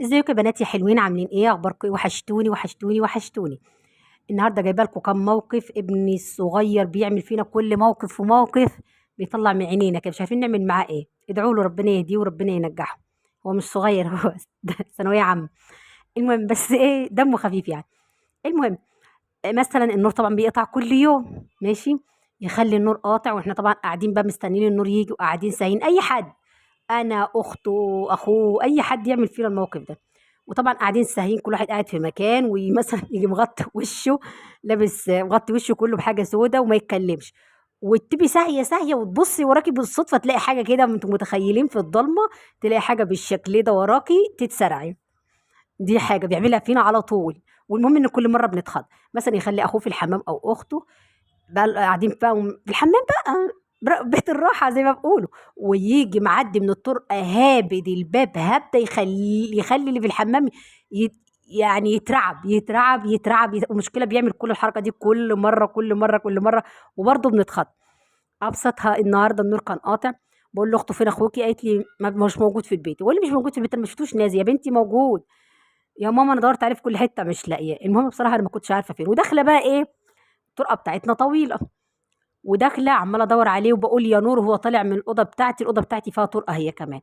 ازيكم يا بنات يا حلوين، عاملين ايه؟ اخباركم ايه؟ وحشتوني وحشتوني وحشتوني. النهارده جايبه لكم كام موقف. ابني الصغير بيعمل فينا كل موقف وموقف، بيطلع من عينينا كده، مش عارفين نعمل معاه ايه. ادعوا له ربنا يهديه وربنا ينجحه. هو مش صغير، هو ده ثانويه عامه. المهم بس ايه، دمه خفيف يعني. المهم، مثلا النور طبعا بيقطع كل يوم، ماشي؟ يخلي النور قاطع، واحنا طبعا قاعدين بقى مستنيين النور يجي وقاعدين سايين. اي حد، انا اخته اخوه اي حد يعمل فينا الموقف ده. وطبعا قاعدين ساهين، كل واحد قاعد في مكان، ومثلا يجي مغطي وشه، لابس مغطي وشه كله بحاجه سودة وما يتكلمش. وتبقي ساهيه ساهيه وتبصي وراكي بالصدفه تلاقي حاجه كده، انتوا متخيلين في الضلمه تلاقي حاجه بالشكل ده وراكي تتسرعي. دي حاجه بيعملها فينا على طول. والمهم ان كل مره بنتخض. مثلا يخلي اخوه في الحمام او اخته، بقى قاعدين بقى في الحمام بقى، بيت الراحة زي ما بيقولوا، ويجي معدي من الطرقة هابد الباب هبدة، يخلي اللي في الحمام يت يعني يترعب. المشكلة بيعمل كل الحركة دي كل مرة كل مرة كل مرة، وبرضه بنتخض. أبسطها النهاردة النور كان قاطع، بقول له أخته فين أخوكي؟ قالت لي مش موجود في البيت. بقول لي مش موجود في البيت؟ أنا ما شفتوش نازل. يا بنتي موجود يا ماما، أنا دورت عليه في كل حتة مش لاقياه. المهم بصراحة أنا ما كنتش عارفة فين. وداخلة بقى إيه، الطرقة بتاعتنا طويلة، وداخله عماله ادور عليه وبقول يا نور. وهو طالع من الاوضه بتاعتي، الاوضه بتاعتي فيها طرقه هي كمان،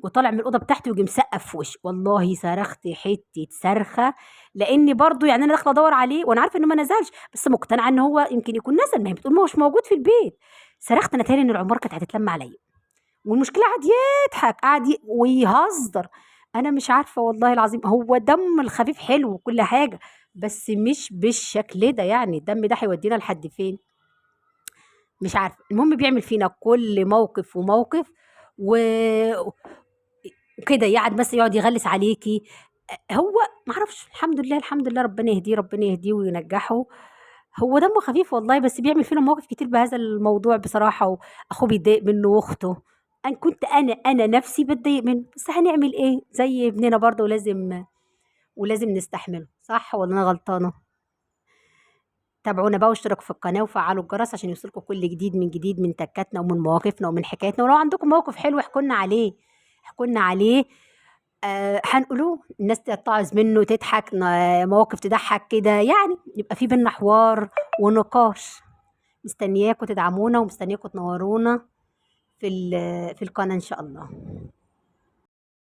وطالع من الاوضه بتاعتي ويجي مسقف في وشي. والله صرخت حته صرخه، لاني برضو يعني انا داخله ادور عليه وانا عارفه انه ما نزلش، بس مقتنعه ان هو يمكن يكون نزل، ما هي بتقول ما هوش موجود في البيت. صرخت انا تاني ان العمار كانت هتتلم عليا. والمشكله قعد يضحك، ويهزر. انا مش عارفه والله العظيم، هو دم الخفيف حلو وكل حاجه، بس مش بالشكل ده. يعني الدم ده هيودينا لحد فين؟ مش عارفه. المهم بيعمل فينا كل موقف وموقف و... وكده يقعد بس يقعد يغلس عليكي. هو معرفش، الحمد لله الحمد لله، ربنا يهديه ربنا يهديه وينجحه. هو دمه خفيف والله، بس بيعمل فينا مواقف كتير بهذا الموضوع بصراحة. واخوه بيتضايق منه واخته. ان كنت انا نفسي بتضايق منه، بس هنعمل ايه؟ زي ابننا برضه، ولازم نستحمله. صح ولا انا غلطانة؟ تابعونا بقى واشتركوا في القناة وفعلوا الجرس عشان يوصلكوا كل جديد من تكاتنا ومن مواقفنا ومن حكايتنا. ولو عندكم موقف حلو احكوا لنا عليه، احكوا لنا عليه. هنقولوه، الناس تتعظ منه تضحك، مواقف تضحك كده يعني، يبقى في بينا حوار ونقاش. مستنياكم تدعمونا ومستنياكم تنورونا في القناة ان شاء الله.